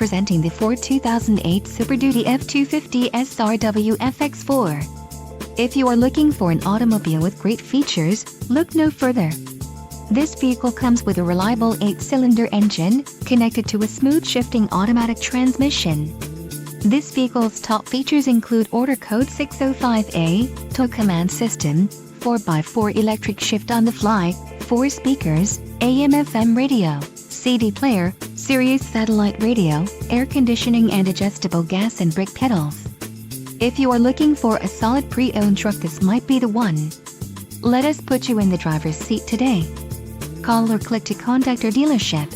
presenting the Ford 2008 Super Duty F-250 SRW FX4. If you are looking for an automobile with great features, look no further. This vehicle comes with a reliable 8-cylinder engine, connected to a smooth-shifting automatic transmission. This vehicle's top features include Order Code 605A, TowCommand system, 4x4 electric shift on the fly, 4 speakers, AM/FM radio, CD player, SIRIUS satellite radio, air conditioning and adjustable gas and brake pedals. If you are looking for a solid pre-owned truck, this might be the one. Let us put you in the driver's seat today. Call or click to contact our dealership.